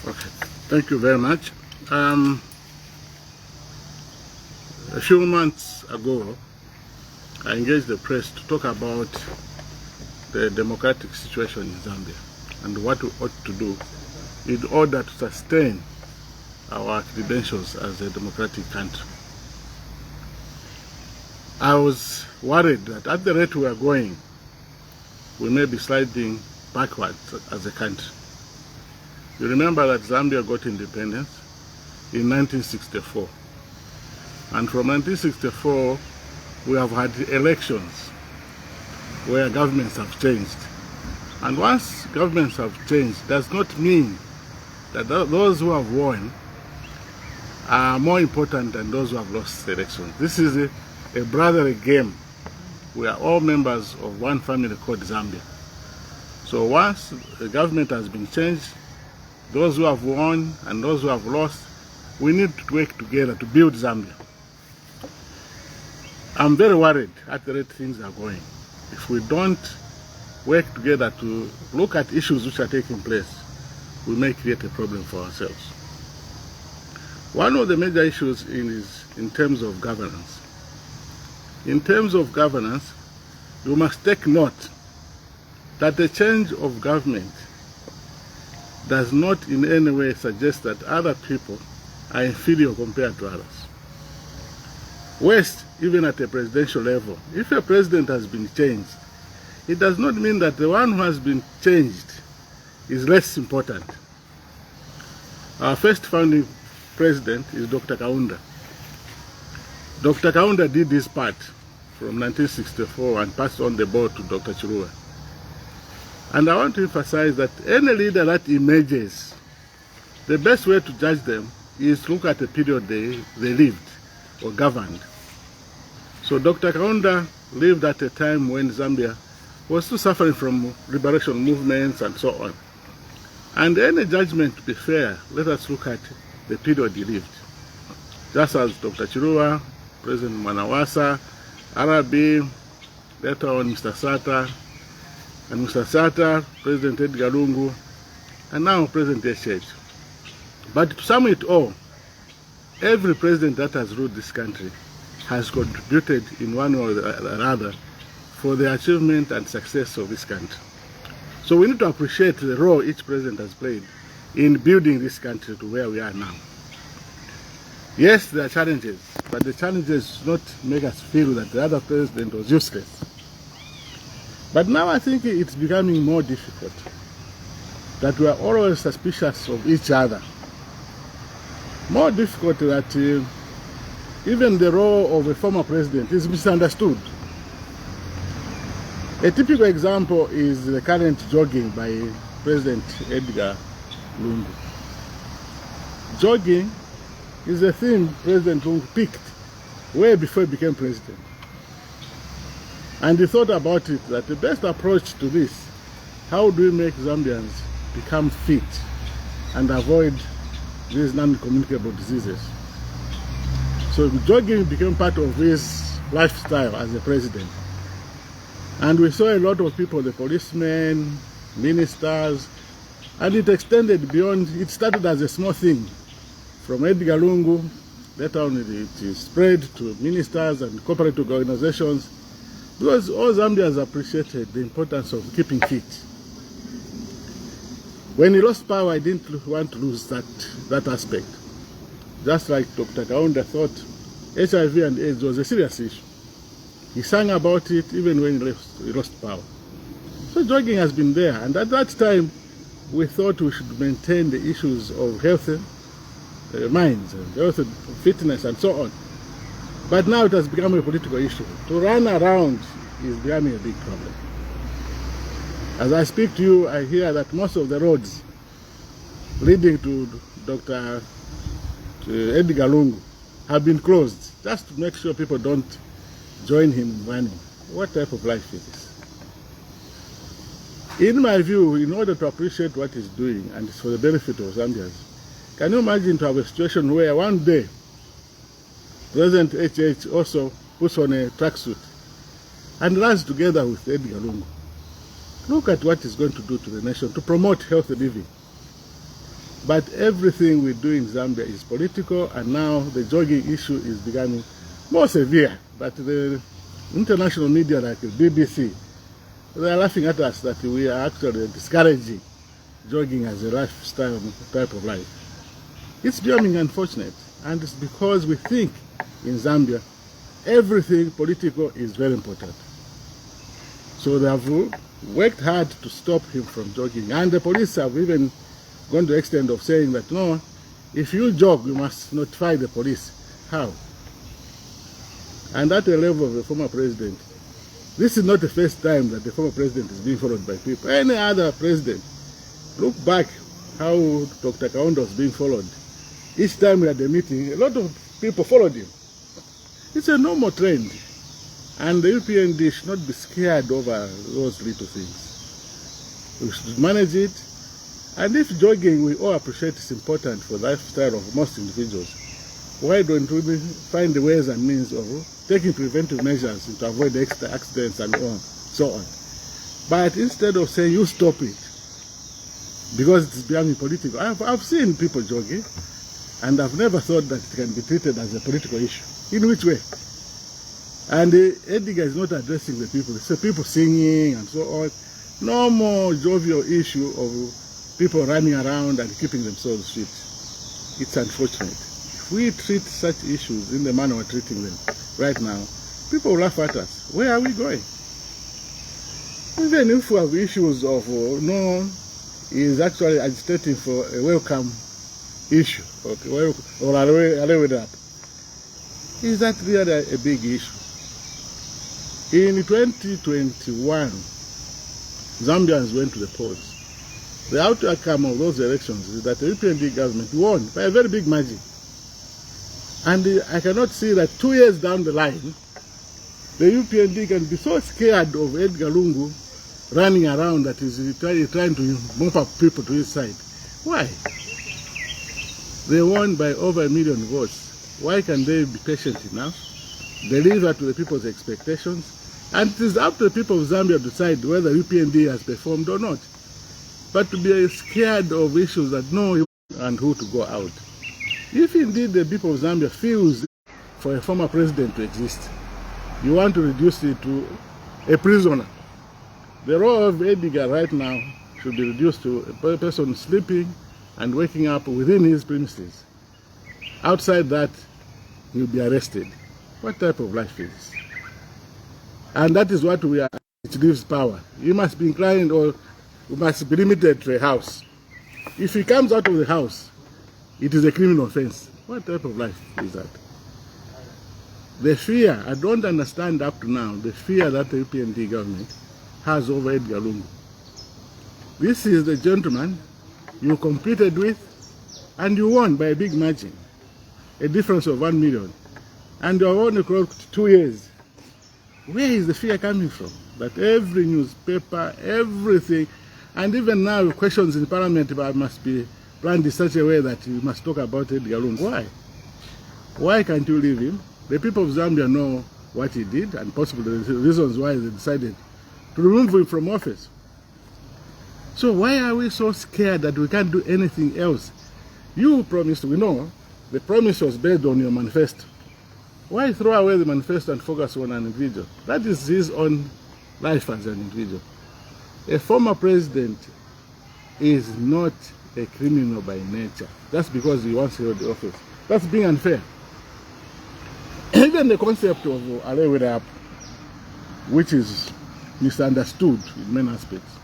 Okay, thank you very much. A few months ago, I engaged the press to talk about the democratic situation in Zambia and what we ought to do in order to sustain our credentials as a democratic country. I was worried that at the rate we are going, we may be sliding backwards as a country. You remember that Zambia got independence in 1964. And from 1964, we have had elections where governments have changed. And once governments have changed, does not mean that those who have won are more important than those who have lost the elections. This is a brotherly game. We are all members of one family called Zambia. So once the government has been changed, those who have won and those who have lost, we need to work together to build Zambia. I'm very worried at the rate things are going. If we don't work together to look at issues which are taking place, we may create a problem for ourselves. One of the major issues is in terms of governance. In terms of governance, you must take note that the change of government does not in any way suggest that other people are inferior compared to others. Worst, even at a presidential level, if a president has been changed, it does not mean that the one who has been changed is less important. Our first founding president is Dr. Kaunda. Dr. Kaunda did his part from 1964 and passed on the ball to Dr. Chirua. And I want to emphasize that any leader that emerges, the best way to judge them is to look at the period they lived or governed. So Dr. Kaunda lived at a time when Zambia was still suffering from liberation movements and so on. And any judgment to be fair, let us look at the period he lived. Just as Dr. Chirua, President Mwanawasa, Arabi, later on Mr. Sata, and Mr. Sata, President Edgar Lungu, and now President Yeshej. But to sum it all, every president that has ruled this country has contributed in one way or the other for the achievement and success of this country. So we need to appreciate the role each president has played in building this country to where we are now. Yes, there are challenges, but the challenges do not make us feel that the other president was useless. But now I think it's becoming more difficult, that we are always suspicious of each other. More difficult that even the role of a former president is misunderstood. A typical example is the current jogging by President Edgar Lungu. Jogging is a theme President Lungu picked way before he became president. And he thought about it that the best approach to this, how do we make Zambians become fit and avoid these non-communicable diseases? So jogging became part of his lifestyle as a president. And we saw a lot of people, the policemen, ministers, and it extended beyond. It started as a small thing from Edgar Lungu, later on it spread to ministers and cooperative organizations, because all Zambians appreciated the importance of keeping fit. When he lost power, I didn't want to lose that aspect. Just like Dr. Kaunda thought HIV and AIDS was a serious issue. He sang about it even when he lost power. So jogging has been there, and at that time we thought we should maintain the issues of healthy minds and healthy fitness and so on. But now it has become a political issue. To run around is becoming a big problem. As I speak to you, I hear that most of the roads leading to Dr. Edgar Lungu have been closed, just to make sure people don't join him in running. What type of life is this? In my view, in order to appreciate what he's doing, and it's for the benefit of Zambians, can you imagine to have a situation where one day President HH also puts on a tracksuit and runs together with Edgar Lungu? Look at what he's going to do to the nation to promote healthy living. But everything we do in Zambia is political, and now the jogging issue is becoming more severe. But the international media like the BBC, they are laughing at us that we are actually discouraging jogging as a lifestyle type of life. It's becoming unfortunate, and it's because we think in Zambia everything political is very important. So they have worked hard to stop him from jogging, and the police have even gone to the extent of saying that no, if you jog, you must notify the police. How? And at the level of the former president, this is not the first time that the former president is being followed by people. Any other president, look back how Dr. Kaunda was being followed. Each time we had a meeting, a lot of people followed him. It's a normal trend. And the UPND should not be scared over those little things. We should manage it. And if jogging, we all appreciate it's important for the lifestyle of most individuals, why don't we find the ways and means of taking preventive measures to avoid extra accidents and so on. But instead of saying you stop it, because it's becoming political, I've seen people jogging, and I've never thought that it can be treated as a political issue. In which way? And Edgar is not addressing the people. It's the people singing and so on. No more jovial issue of people running around and keeping themselves fit. It's unfortunate. If we treat such issues in the manner we're treating them right now, people will laugh at us. Where are we going? Even if we have issues of no is actually agitating for a welcome issue, okay, or up. Is that really a big issue? In 2021, Zambians went to the polls. The outcome of those elections is that the UPND government won by a very big margin. And I cannot see that 2 years down the line, the UPND can be so scared of Edgar Lungu running around that he's trying to move up people to his side. Why? They won by over 1 million votes. Why can they be patient enough, deliver to the people's expectations? And it is up to the people of Zambia to decide whether UPND has performed or not. But to be scared of issues that know and who to go out. If indeed the people of Zambia feels for a former president to exist, you want to reduce it to a prisoner. The role of Edgar right now should be reduced to a person sleeping and waking up within his premises. Outside that, he'll be arrested. What type of life is this? And that is what we are. It gives power. He must be inclined, or must be limited to a house. If he comes out of the house, it is a criminal offense. What type of life is that? The fear, I don't understand up to now, the fear that the UPND government has over Edgar Lungu. This is the gentleman you competed with, and you won by a big margin, a difference of 1 million. And you are only clocked 2 years. Where is the fear coming from? That every newspaper, everything, and even now questions in Parliament must be planned in such a way that you must talk about Edgar Lungu. Why? Why can't you leave him? The people of Zambia know what he did and possibly the reasons why they decided to remove him from office. So why are we so scared that we can't do anything else? You promised, we know, the promise was based on your manifesto. Why throw away the manifesto and focus on an individual? That is his own life as an individual. A former president is not a criminal by nature. That's because he once held the office. That's being unfair. Even the concept of Alewere, which is misunderstood in many aspects.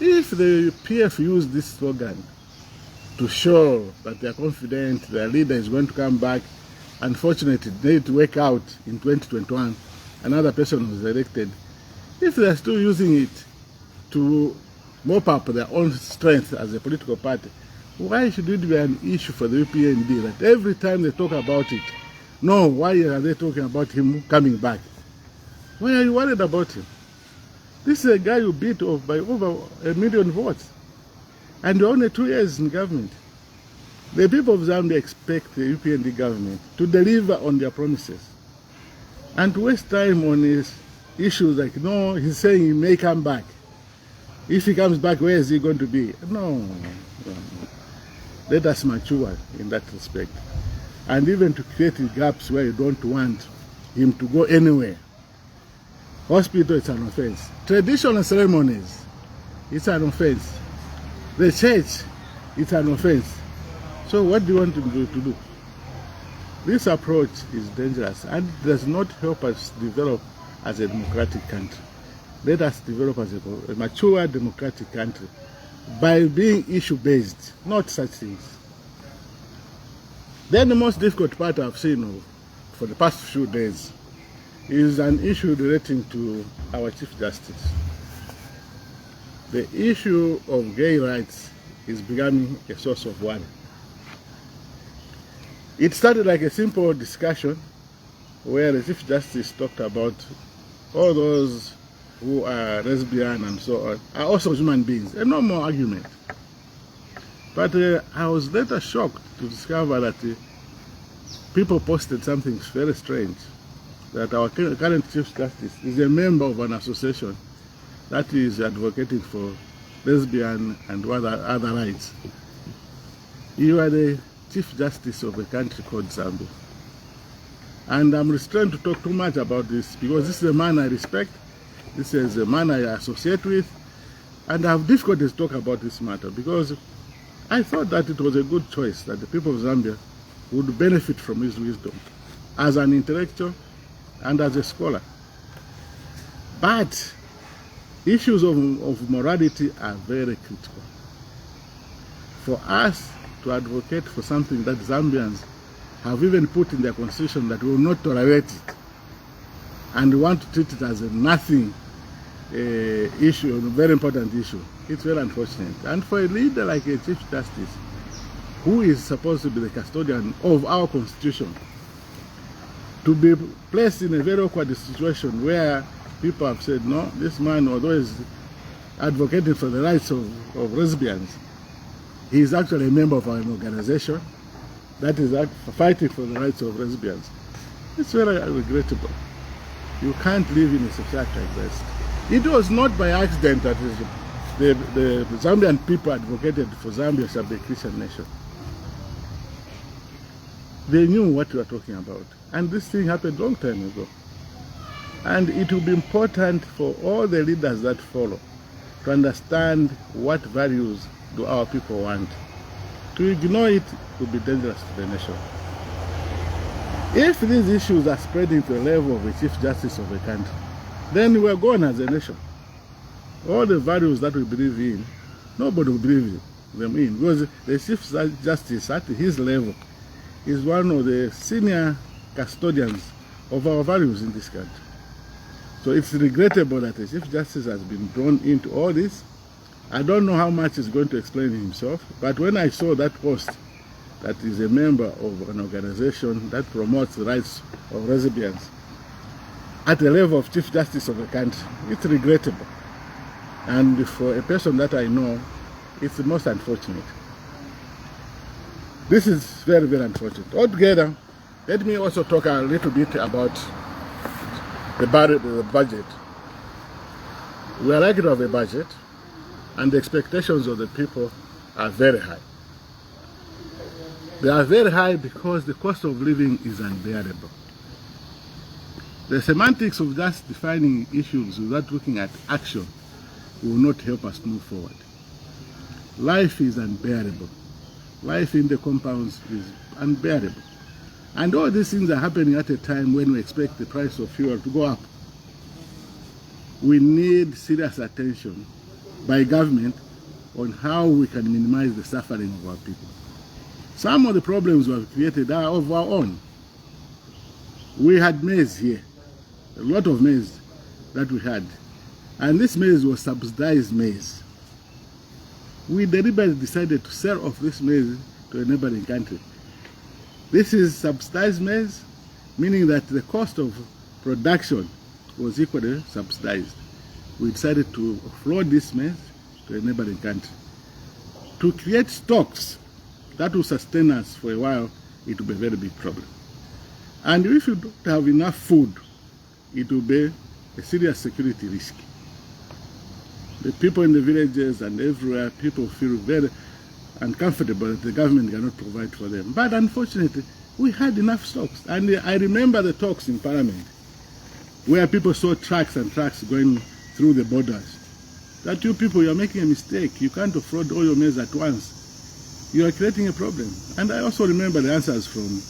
If the PF use this slogan to show that they are confident their leader is going to come back, unfortunately, they need to work out in 2021, another person was elected. If they are still using it to mop up their own strength as a political party, why should it be an issue for the UPND that every time they talk about it, no, why are they talking about him coming back? Why are you worried about him? This is a guy you beat off by over 1 million votes. And you're only 2 years in government. The people of Zambia expect the UPND government to deliver on their promises. And to waste time on his issues like, no, he's saying he may come back. If he comes back, where is he going to be? No. Let us mature in that respect. And even to create gaps where you don't want him to go anywhere. Hospital, it's an offense. Traditional ceremonies, it's an offense. The church, it's an offense. So what do you want to do? This approach is dangerous and does not help us develop as a democratic country. Let us develop as a mature democratic country by being issue-based, not such things. Then the most difficult part I've seen for the past few days is an issue relating to our Chief Justice. The issue of gay rights is becoming a source of worry. It started like a simple discussion where the Chief Justice talked about all those who are lesbian and so on are also human beings, a normal argument. But I was later shocked to discover that people posted something very strange, that our current Chief Justice is a member of an association that is advocating for lesbian and other rights. You are the Chief Justice of a country called Zambia. And I'm restrained to talk too much about this because this is a man I respect, this is a man I associate with, and I have difficulty to talk about this matter because I thought that it was a good choice that the people of Zambia would benefit from his wisdom as an intellectual and as a scholar. But issues of morality are very critical. For us to advocate for something that Zambians have even put in their constitution that we will not tolerate it and want to treat it as a nothing issue, a very important issue, it's very unfortunate. And for a leader like a Chief Justice, who is supposed to be the custodian of our constitution, to be placed in a very awkward situation where people have said, no, this man, although he's advocating for the rights of lesbians, he is actually a member of an organization that is fighting for the rights of lesbians. It's very regrettable. You can't live in a society like this. It was not by accident that the Zambian people advocated for Zambia shall be a Christian nation. They knew what we were talking about. And this thing happened a long time ago. And it will be important for all the leaders that follow to understand what values do our people want. To ignore it will be dangerous to the nation. If these issues are spreading to the level of a Chief Justice of a country, then we are gone as a nation. All the values that we believe in, nobody will believe them in, because the Chief Justice at his level is one of the senior custodians of our values in this country. So it's regrettable that the Chief Justice has been drawn into all this. I don't know how much he's going to explain himself, but when I saw that post that is a member of an organization that promotes the rights of lesbians at the level of Chief Justice of the country, it's regrettable. And for a person that I know, it's the most unfortunate. This is very, very unfortunate. Altogether, let me also talk a little bit about the budget. We are likely to have a budget, and the expectations of the people are very high. They are very high because the cost of living is unbearable. The semantics of just defining issues without looking at action will not help us move forward. Life is unbearable. Life in the compounds is unbearable. And all these things are happening at a time when we expect the price of fuel to go up. We need serious attention by government on how we can minimize the suffering of our people. Some of the problems we have created are of our own. We had maize here, a lot of maize that we had, and this maize was subsidized maize. We deliberately decided to sell off this maize to a neighboring country. This is subsidized maize, meaning that the cost of production was equally subsidized. We decided to offload this maize to a neighboring country. To create stocks that will sustain us for a while, it will be a very big problem. And if you don't have enough food, it will be a serious security risk. The people in the villages and everywhere, people feel very and comfortable that the government cannot provide for them. But unfortunately, we had enough stocks. And I remember the talks in Parliament where people saw trucks and trucks going through the borders. That you people, you're making a mistake. You can't offload all your maize at once. You are creating a problem. And I also remember the answers from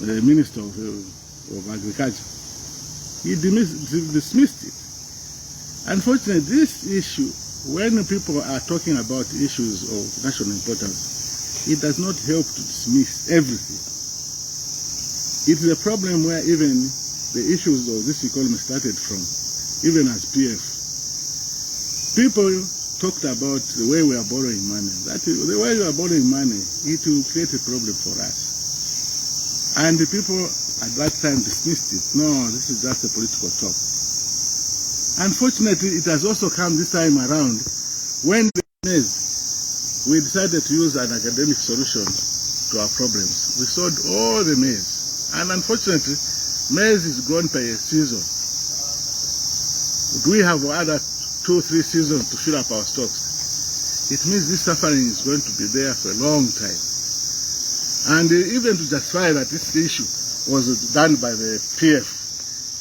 the Minister of Agriculture. He dismissed it. Unfortunately, this issue, when people are talking about issues of national importance, it does not help to dismiss everything. It is a problem where even the issues of this economy started from, even as PF. People talked about the way we are borrowing money. That is, the way we are borrowing money, it will create a problem for us. And the people at that time dismissed it. No, this is just a political talk. Unfortunately, it has also come this time around when we decided to use an academic solution to our problems. We sold all the maize. And unfortunately, maize is grown per season. Do we have other 2-3 seasons to fill up our stocks? It means this suffering is going to be there for a long time. And even to justify that this issue was done by the PF,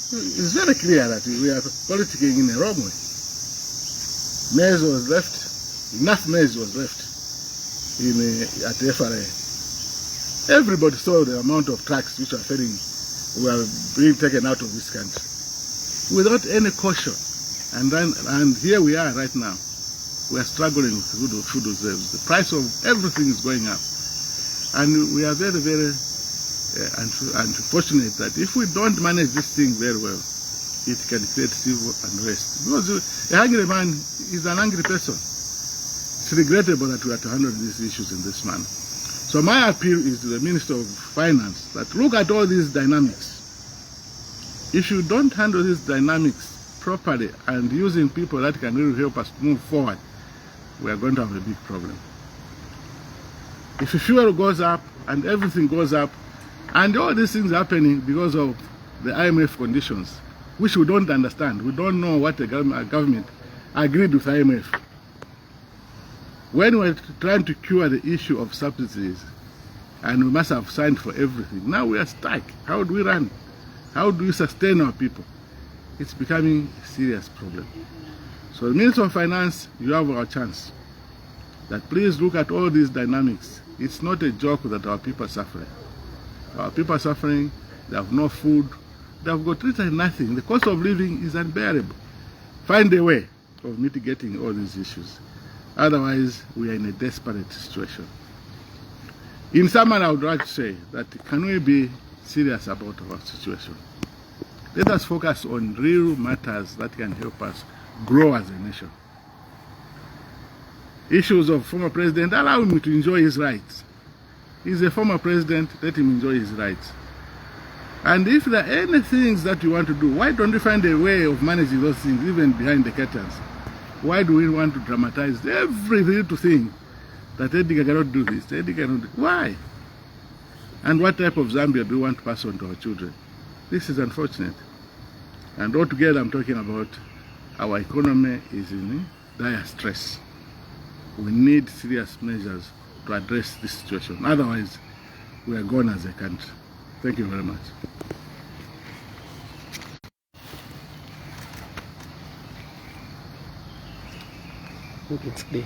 it's very clear that we are politicking in a wrong way. Maize was left, enough maize was left at the FRA. Everybody saw the amount of trucks which were being taken out of this country without any caution. And here we are right now. We are struggling with food reserves. The price of everything is going up. And we are very, very unfortunate that if we don't manage this thing very well, it can create civil unrest. Because a hungry man is an angry person. It's regrettable that we have to handle these issues in this manner. So my appeal is to the Minister of Finance that look at all these dynamics. If you don't handle these dynamics properly and using people that can really help us move forward, we are going to have a big problem. If fuel goes up and everything goes up, and all these things happening because of the IMF conditions, which we don't understand. We don't know what the government agreed with IMF. When we're trying to cure the issue of subsidies, and we must have signed for everything, now we are stuck. How do we run? How do we sustain our people? It's becoming a serious problem. So the Minister of Finance, you have our chance. That please look at all these dynamics. It's not a joke that our people are suffering. Our people are suffering, they have no food, they have got literally nothing. The cost of living is unbearable. Find a way of mitigating all these issues. Otherwise, we are in a desperate situation. In summary, I would like to say that can we be serious about our situation? Let us focus on real matters that can help us grow as a nation. Issues of former president, allow him to enjoy his rights. He's a former president, let him enjoy his rights. And if there are any things that you want to do, why don't you find a way of managing those things even behind the curtains? Why do we want to dramatize every little thing that Eddie cannot do this, Eddie cannot do? Why? And what type of Zambia do we want to pass on to our children? This is unfortunate. And altogether, I'm talking about our economy is in dire stress. We need serious measures to address this situation. Otherwise, we are gone as a country. Thank you very much. I think it's clear.